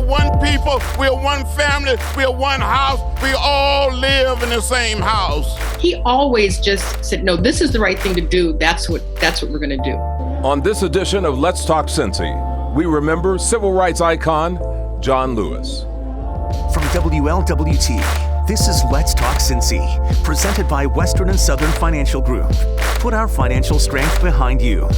are one people, we are one family, we are one house, we all live in the same house. He always just said, no, this is the right thing to do. That's what we're going to do. On this edition of Let's Talk Cincy, we remember civil rights icon John Lewis. From WLWT, this is Let's Talk Cincy, presented by Western and Southern Financial Group. Put our financial strength behind you.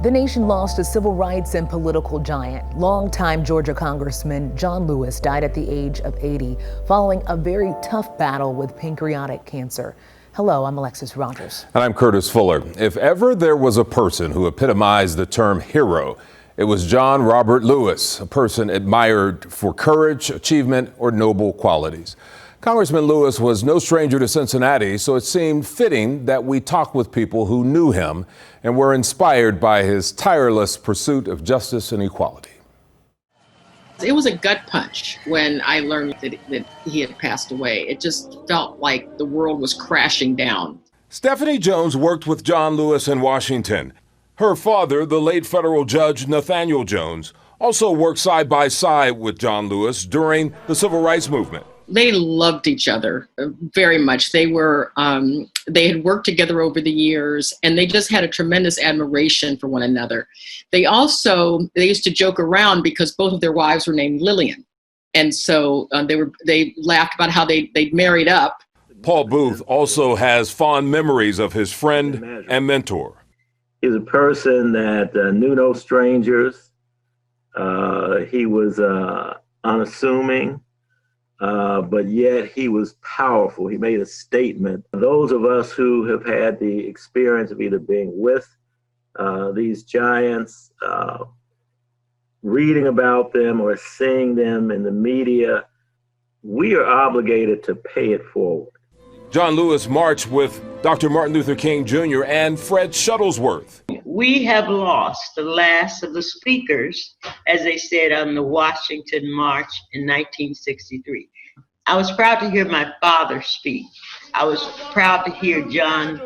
The nation lost a civil rights and political giant. Longtime Georgia Congressman John Lewis died at the age of 80 following a very tough battle with pancreatic cancer. Hello, I'm Alexis Rogers. And I'm Curtis Fuller. If ever there was a person who epitomized the term hero, it was John Robert Lewis, a person admired for courage, achievement, or noble qualities. Congressman Lewis was no stranger to Cincinnati, so it seemed fitting that we talk with people who knew him and were inspired by his tireless pursuit of justice and equality. It was a gut punch when I learned that he had passed away. It just felt like the world was crashing down. Stephanie Jones worked with John Lewis in Washington. Her father, the late federal judge Nathaniel Jones, also worked side by side with John Lewis during the civil rights movement. They loved each other very much. They had worked together over the years, and they just had a tremendous admiration for one another. They used to joke around because both of their wives were named Lillian. And so they laughed about how they'd married up. Paul Booth also has fond memories of his friend and mentor. He was a person that knew no strangers. He was unassuming. But yet he was powerful. He made a statement. Those of us who have had the experience of either being with these giants, reading about them or seeing them in the media, we are obligated to pay it forward. John Lewis marched with Dr. Martin Luther King Jr. and Fred Shuttlesworth. We have lost the last of the speakers, as they said on the Washington March in 1963. I was proud to hear my father speak. I was proud to hear John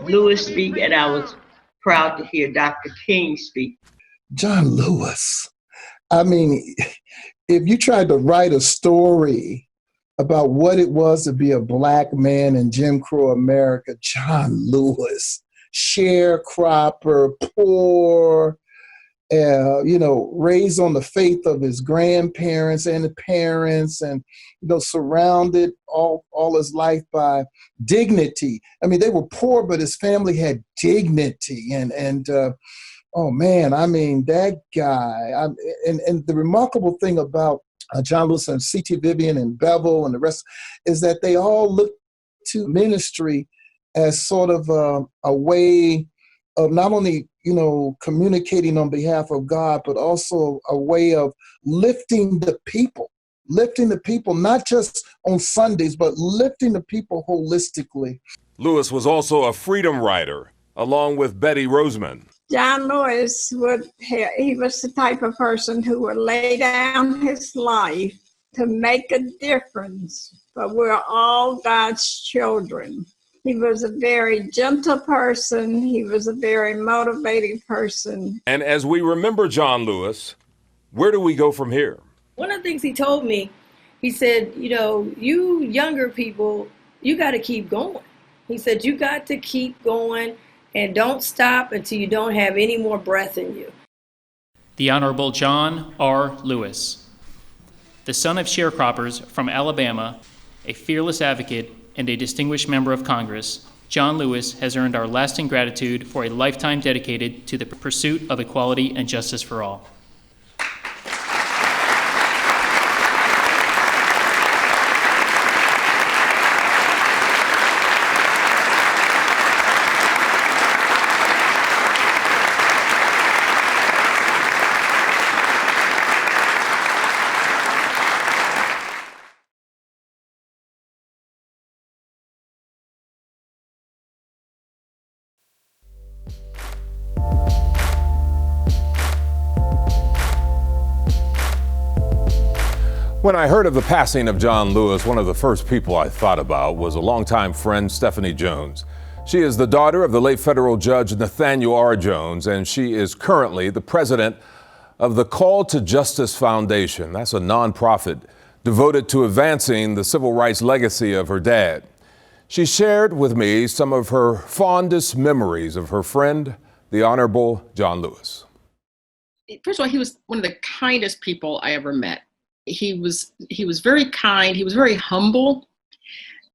Lewis speak, and I was proud to hear Dr. King speak. John Lewis. I mean, if you tried to write a story about what it was to be a black man in Jim Crow America, John Lewis, sharecropper, poor, raised on the faith of his grandparents and the parents, and surrounded all his life by dignity. I mean, they were poor, but his family had dignity, and oh man, I mean, that guy. And the remarkable thing about John Lewis and C.T. Vivian and Bevel and the rest is that they all looked to ministry as sort of a way of not only, communicating on behalf of God, but also a way of lifting the people, not just on Sundays, but lifting the people holistically. Lewis was also a freedom rider, along with Betty Roseman. John Lewis he was the type of person who would lay down his life to make a difference, but we're all God's children. He was a very gentle person. He was a very motivating person. And as we remember John Lewis, where do we go from here? One of the things he told me, he said, you younger people, you got to keep going. He said, you got to keep going and don't stop until you don't have any more breath in you. The Honorable John R. Lewis, the son of sharecroppers from Alabama, a fearless advocate, and a distinguished member of Congress, John Lewis has earned our lasting gratitude for a lifetime dedicated to the pursuit of equality and justice for all. When I heard of the passing of John Lewis, one of the first people I thought about was a longtime friend, Stephanie Jones. She is the daughter of the late federal judge Nathaniel R. Jones, and she is currently the president of the Call to Justice Foundation. That's a nonprofit devoted to advancing the civil rights legacy of her dad. She shared with me some of her fondest memories of her friend, the Honorable John Lewis. First of all, he was one of the kindest people I ever met. He was very kind. He was very humble,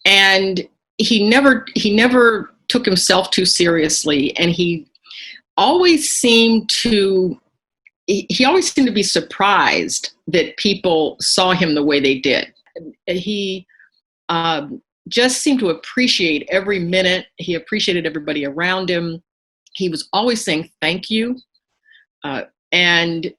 and he never took himself too seriously. And he always seemed to be surprised that people saw him the way they did. He just seemed to appreciate every minute. He appreciated everybody around him. He was always saying thank you, and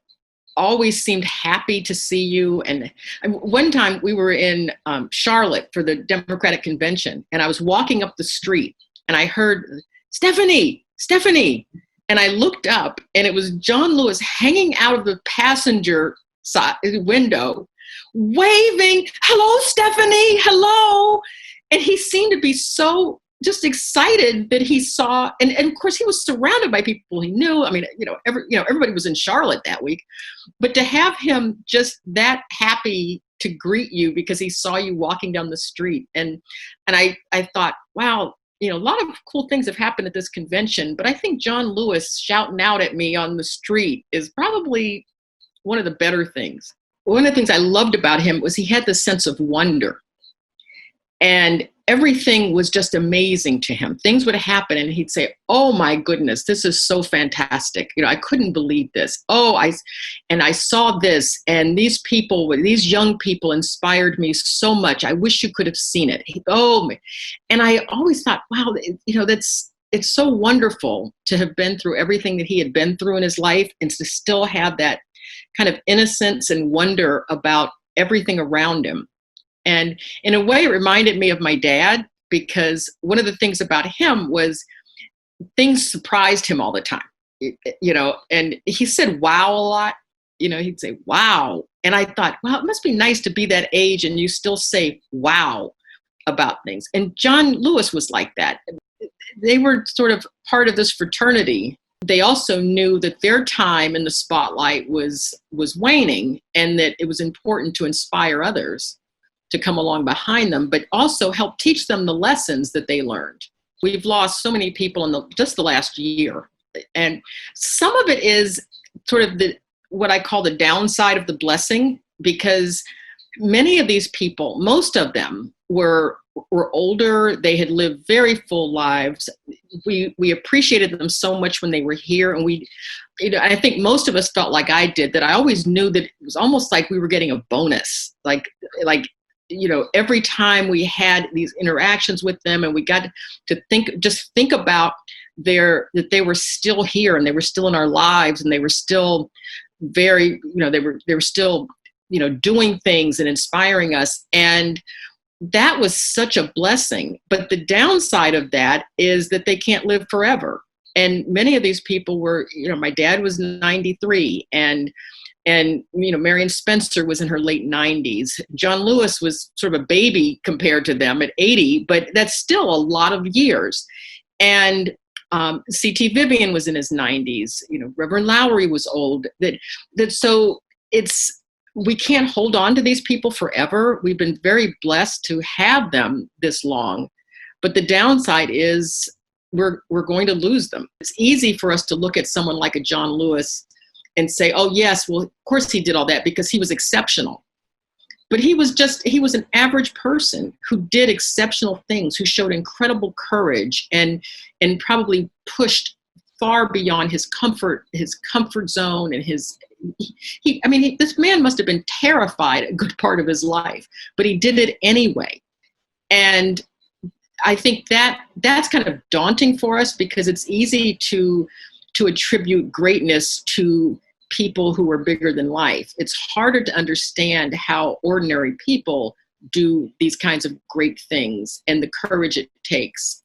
always seemed happy to see you. And one time we were in Charlotte for the Democratic Convention, and I was walking up the street and I heard, Stephanie. And I looked up, and it was John Lewis hanging out of the passenger side window, waving, "Hello, Stephanie, hello." And he seemed to be so just excited that he saw, and of course he was surrounded by people he knew. I mean, everybody was in Charlotte that week, but to have him just that happy to greet you because he saw you walking down the street. And I thought, wow, a lot of cool things have happened at this convention, but I think John Lewis shouting out at me on the street is probably one of the better things. One of the things I loved about him was he had this sense of wonder, and everything was just amazing to him. Things would happen and he'd say, "Oh my goodness, this is so fantastic. I couldn't believe this. I saw this, and these young people inspired me so much. I wish you could have seen it." And I always thought, wow, it's so wonderful to have been through everything that he had been through in his life and to still have that kind of innocence and wonder about everything around him. And in a way, it reminded me of my dad, because one of the things about him was things surprised him all the time, and he said wow a lot. He'd say wow. And I thought, well, it must be nice to be that age and you still say wow about things. And John Lewis was like that. They were sort of part of this fraternity. They also knew that their time in the spotlight was waning, and that it was important to inspire others to come along behind them, but also help teach them the lessons that they learned. We've lost so many people in just the last year. And some of it is sort of what I call the downside of the blessing, because many of these people, most of them were older. They had lived very full lives. We appreciated them so much when they were here. And I think most of us felt like I did, that I always knew that it was almost like we were getting a bonus, like every time we had these interactions with them, and we got to think about that they were still here, and they were still in our lives, and they were still very, they were still, doing things and inspiring us. And that was such a blessing. But the downside of that is that they can't live forever. And many of these people were, my dad was 93, and Marion Spencer was in her late 90s. John Lewis was sort of a baby compared to them at 80, but that's still a lot of years. And C.T. Vivian was in his 90s. Reverend Lowry was old. So we can't hold on to these people forever. We've been very blessed to have them this long, but the downside is we're going to lose them. It's easy for us to look at someone like a John Lewis and say, "Oh yes, well, of course he did all that because he was exceptional." But he was an average person who did exceptional things, who showed incredible courage and probably pushed far beyond his comfort zone, and this man must have been terrified a good part of his life, but he did it anyway. And I think that's kind of daunting for us, because it's easy to attribute greatness to people who are bigger than life. It's harder to understand how ordinary people do these kinds of great things and the courage it takes.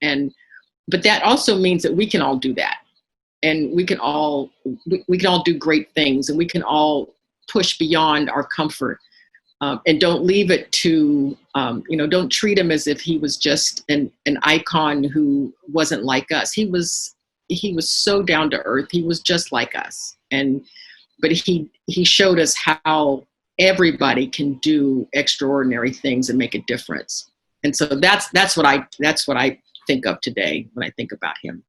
But that also means that we can all do that. And we can all do great things, and we can all push beyond our comfort, and don't leave it to, don't treat him as if he was just an icon who wasn't like us. He was so down to earth. He was just like us. And but he showed us how everybody can do extraordinary things and make a difference. And so that's what I think of today when I think about him.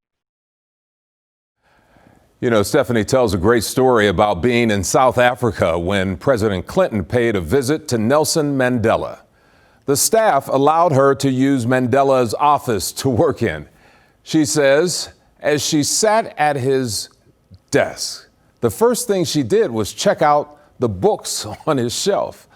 You know, Stephanie tells a great story about being in South Africa when President Clinton paid a visit to Nelson Mandela. The staff allowed her to use Mandela's office to work in. She says, as she sat at his desk, the first thing she did was check out the books on his shelf.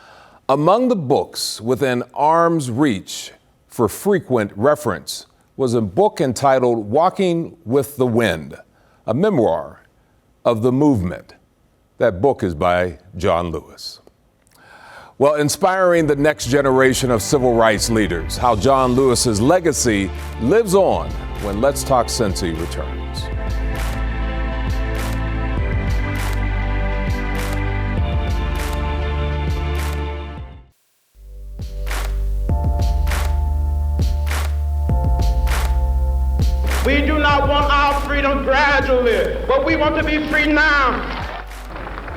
Among the books within arm's reach for frequent reference was a book entitled Walking with the Wind, a memoir of the movement. That book is by John Lewis. Well, inspiring the next generation of civil rights leaders, how John Lewis's legacy lives on when Let's Talk Cincy returns. We do not want our freedom gradually, but we want to be free now.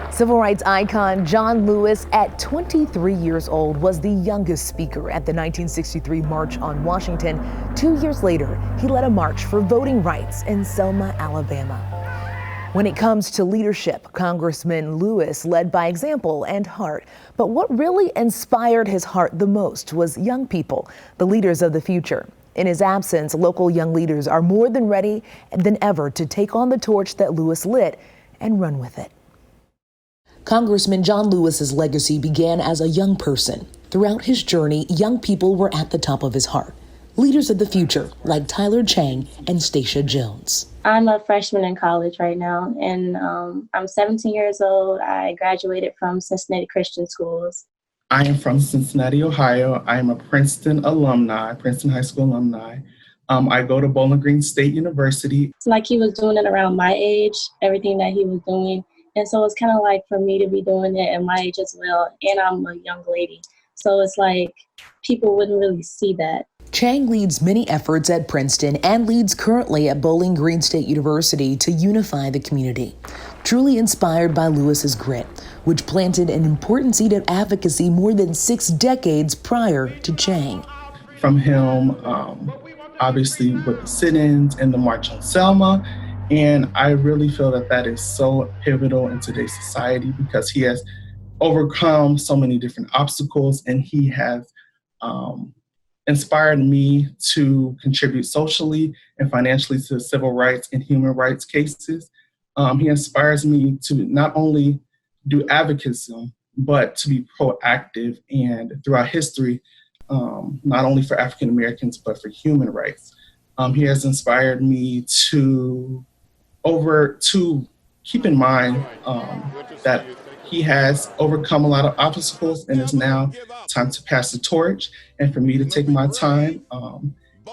Civil rights icon John Lewis, at 23 years old, was the youngest speaker at the 1963 March on Washington. 2 years later, he led a march for voting rights in Selma, Alabama. When it comes to leadership, Congressman Lewis led by example and heart. But what really inspired his heart the most was young people, the leaders of the future. In his absence, local young leaders are more than ready than ever to take on the torch that Lewis lit and run with it. Congressman John Lewis's legacy began as a young person. Throughout his journey, young people were at the top of his heart. Leaders of the future like Tyler Chang and Stacia Jones. I'm a freshman in college right now, and I'm 17 years old. I graduated from Cincinnati Christian Schools. I am from Cincinnati, Ohio. I am a Princeton alumni, Princeton High School alumni. I go to Bowling Green State University. It's like he was doing it around my age, everything that he was doing. And so it's kind of like for me to be doing it at my age as well. And I'm a young lady. So it's like people wouldn't really see that. Chang leads many efforts at Princeton and leads currently at Bowling Green State University to unify the community. Truly inspired by Lewis's grit, which planted an important seed of advocacy more than 6 decades prior to Chang. From him, obviously with the sit-ins and the March on Selma, and I really feel that that is so pivotal in today's society because he has overcome so many different obstacles, and he has inspired me to contribute socially and financially to civil rights and human rights cases. He inspires me to not only do advocacy, but to be proactive and throughout history, not only for African Americans, but for human rights. He has inspired me to keep in mind that he has overcome a lot of obstacles and it's now time to pass the torch and for me to take my time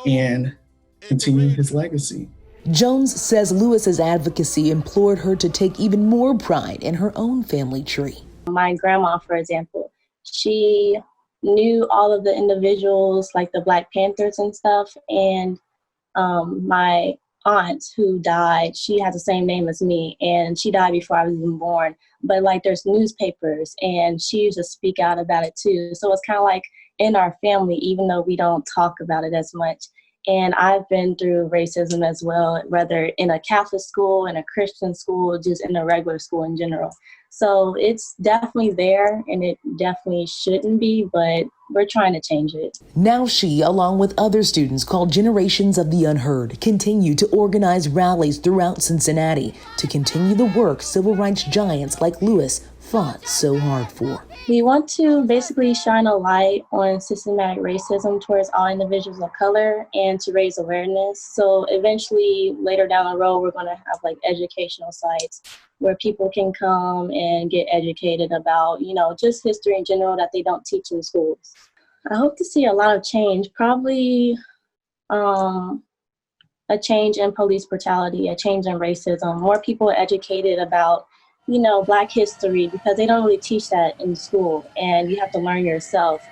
and continue his legacy. Jones says Lewis's advocacy implored her to take even more pride in her own family tree. My grandma, for example, she knew all of the individuals like the Black Panthers and stuff. And my aunt who died, she had the same name as me and she died before I was even born. But like there's newspapers and she used to speak out about it too. So it's kind of like in our family, even though we don't talk about it as much. And I've been through racism as well, whether in a Catholic school, in a Christian school, just in a regular school in general. So it's definitely there and it definitely shouldn't be, but we're trying to change it. Now she, along with other students called Generations of the Unheard, continue to organize rallies throughout Cincinnati to continue the work civil rights giants like Lewis fought so hard for. We want to basically shine a light on systematic racism towards all individuals of color and to raise awareness. So eventually, later down the road, we're going to have like educational sites where people can come and get educated about, you know, just history in general that they don't teach in schools. I hope to see a lot of change, probably a change in police brutality, a change in racism, more people educated about, you know, Black history, because they don't really teach that in school and you have to learn yourself.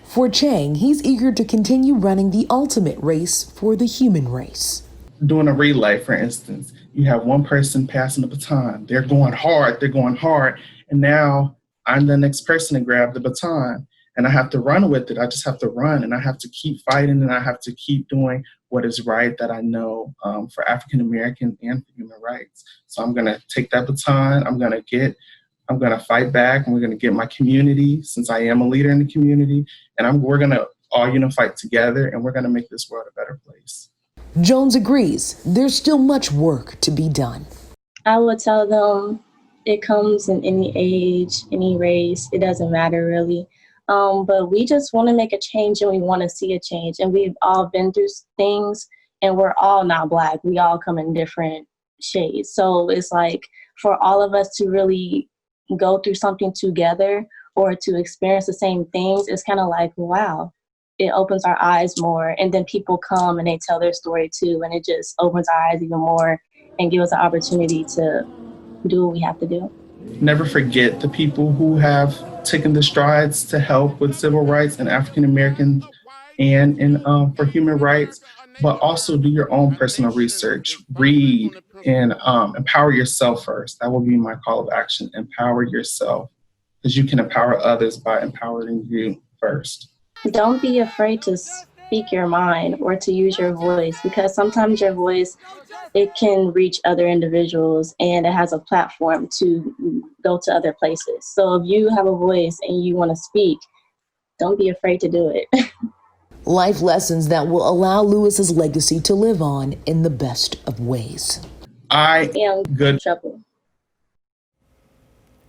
For Chang, he's eager to continue running the ultimate race for the human race. Doing a relay, for instance, you have one person passing the baton. They're going hard. And now I'm the next person to grab the baton. And I have to run with it. I just have to run, and I have to keep fighting, and I have to keep doing what is right that I know for African American and for human rights. So I'm going to take that baton. I'm going to fight back, and we're going to get my community, since I am a leader in the community, and we're going to all unify together, and we're going to make this world a better place. Jones agrees there's still much work to be done. I would tell them it comes in any age, any race. It doesn't matter really. But we just want to make a change, and we want to see a change. And we've all been through things, and we're all not Black. We all come in different shades. So it's like for all of us to really go through something together or to experience the same things, it's kind of like, wow, it opens our eyes more. And then people come and they tell their story too. And it just opens our eyes even more and gives us an opportunity to do what we have to do. Never forget the people who have taken the strides to help with civil rights and African Americans and for human rights, but also do your own personal research, read, and empower yourself first. That will be my call of action. Empower yourself, because you can empower others by empowering you first. Don't be afraid to speak your mind or to use your voice, because sometimes your voice, it can reach other individuals and it has a platform to go to other places. So if you have a voice and you want to speak, don't be afraid to do it. Life lessons that will allow Lewis's legacy to live on in the best of ways. I am good trouble.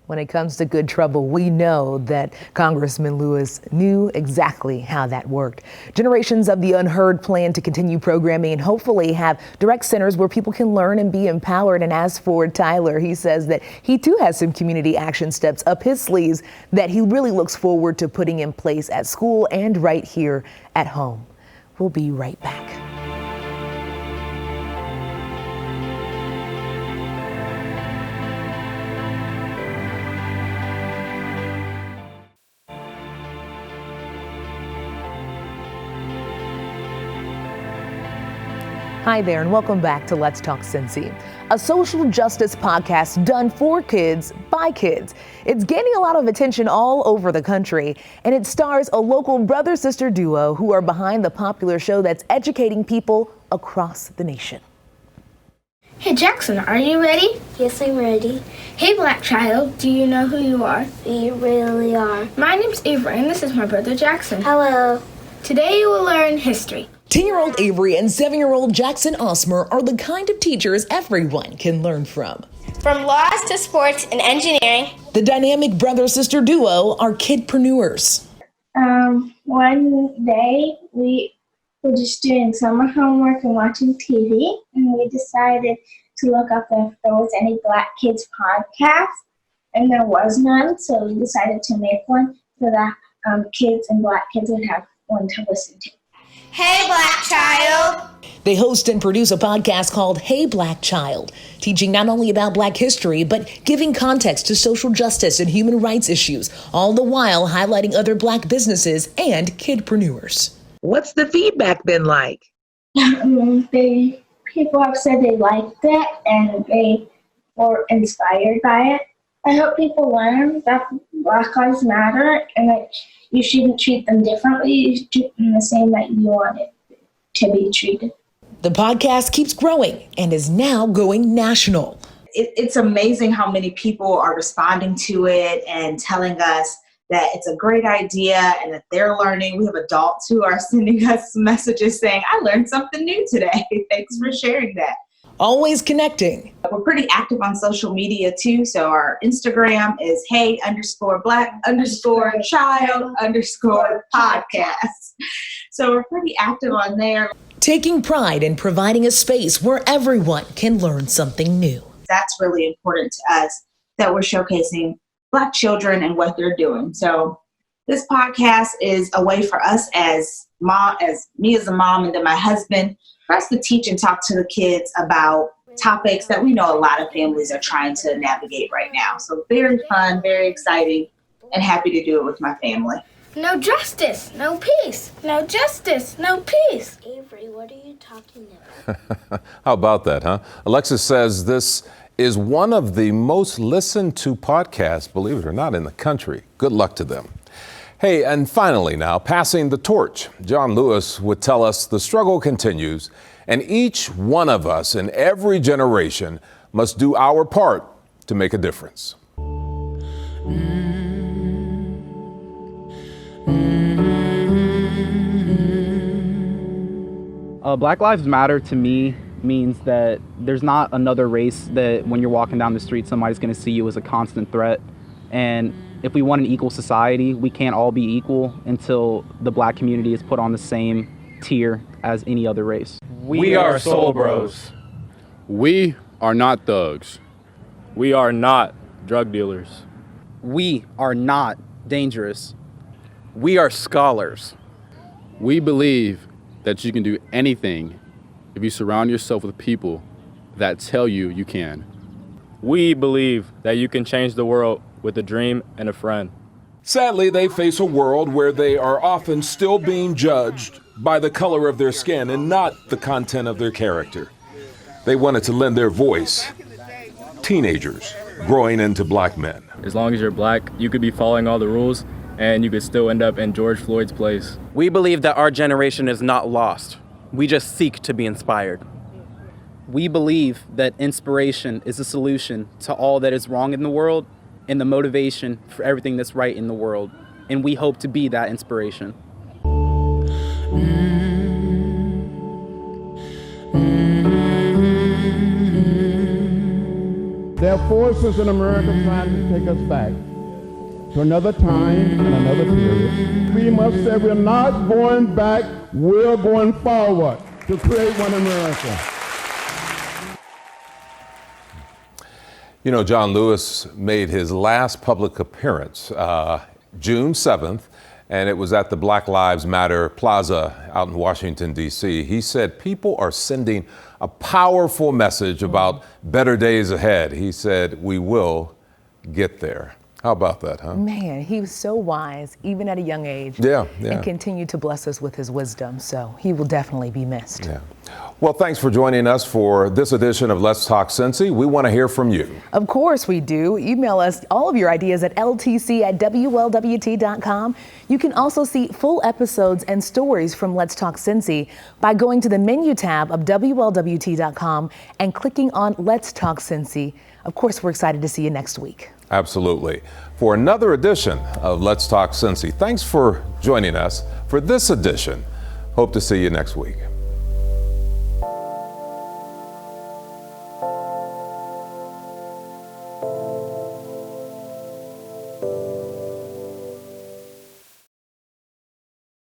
When it comes to good trouble, we know that Congressman Lewis knew exactly how that worked. Generations of the Unheard plan to continue programming and hopefully have direct centers where people can learn and be empowered. And as for Tyler, he says that he too has some community action steps up his sleeves that he really looks forward to putting in place at school and right here at home. We'll be right back. Hi there, and welcome back to Let's Talk Cincy, a social justice podcast done for kids by kids. It's gaining a lot of attention all over the country, and it stars a local brother-sister duo who are behind the popular show that's educating people across the nation. Hey Jackson, are you ready? Yes, I'm ready. Hey Black child, do you know who you are? We really are. My name's Avery, and this is my brother Jackson. Hello. Today you will learn history. 10-year-old Avery and 7-year-old Jackson Osmer are the kind of teachers everyone can learn from. From laws to sports and engineering. The dynamic brother-sister duo are kidpreneurs. One day we were just doing summer homework and watching TV, and we decided to look up if there was any Black Kids podcast, and there was none, so we decided to make one so that kids and Black kids would have one to listen to. Hey Black child! They host and produce a podcast called Hey Black Child, teaching not only about Black history, but giving context to social justice and human rights issues, all the while highlighting other Black businesses and kidpreneurs. What's the feedback been like? People have said they liked it and they were inspired by it. I hope people learn that Black lives matter and that you shouldn't treat them differently. You should treat them the same that you want it to be treated. The podcast keeps growing and is now going national. It's amazing how many people are responding to it and telling us that it's a great idea and that they're learning. We have adults who are sending us messages saying, I learned something new today. Thanks for sharing that. Always connecting. We're pretty active on social media too. So our Instagram is hey_black_child_podcast. So we're pretty active on there. Taking pride in providing a space where everyone can learn something new. That's really important to us, that we're showcasing Black children and what they're doing. So this podcast is a way for us as me as a mom and then my husband, for us to teach and talk to the kids about topics that we know a lot of families are trying to navigate right now. So very fun, very exciting, and happy to do it with my family. No justice, no peace. No justice, no peace. Avery, what are you talking about? How about that, huh? Alexis says this is one of the most listened to podcasts, believe it or not, in the country. Good luck to them. Hey, and finally now, passing the torch. John Lewis would tell us the struggle continues, and each one of us in every generation must do our part to make a difference. Black Lives Matter to me means that there's not another race that when you're walking down the street, somebody's going to see you as a constant threat. And if we want an equal society, we can't all be equal until the black community is put on the same tier as any other race. We are Soul Bros. We are not thugs. We are not drug dealers. We are not dangerous. We are scholars. We believe that you can do anything if you surround yourself with people that tell you you can. We believe that you can change the world with a dream and a friend. Sadly, they face a world where they are often still being judged by the color of their skin and not the content of their character. They wanted to lend their voice. Teenagers growing into black men. As long as you're black, you could be following all the rules and you could still end up in George Floyd's place. We believe that our generation is not lost. We just seek to be inspired. We believe that inspiration is a solution to all that is wrong in the world and the motivation for everything that's right in the world. And we hope to be that inspiration. There are forces in America trying to take us back to another time and another period. We must say we're not going back, we're going forward to create one America. You know, John Lewis made his last public appearance June 7th, and it was at the Black Lives Matter Plaza out in Washington, D.C. He said people are sending a powerful message about better days ahead. He said, we will get there. How about that, huh? Man, he was so wise, even at a young age. Yeah. And continued to bless us with his wisdom. So he will definitely be missed. Yeah. Well, thanks for joining us for this edition of Let's Talk Cincy. We want to hear from you. Of course we do. Email us all of your ideas at ltc@WLWT.com. You can also see full episodes and stories from Let's Talk Cincy by going to the menu tab of WLWT.com and clicking on Let's Talk Cincy. Of course, we're excited to see you next week. Absolutely. For another edition of Let's Talk Cincy. Thanks for joining us for this edition. Hope to see you next week.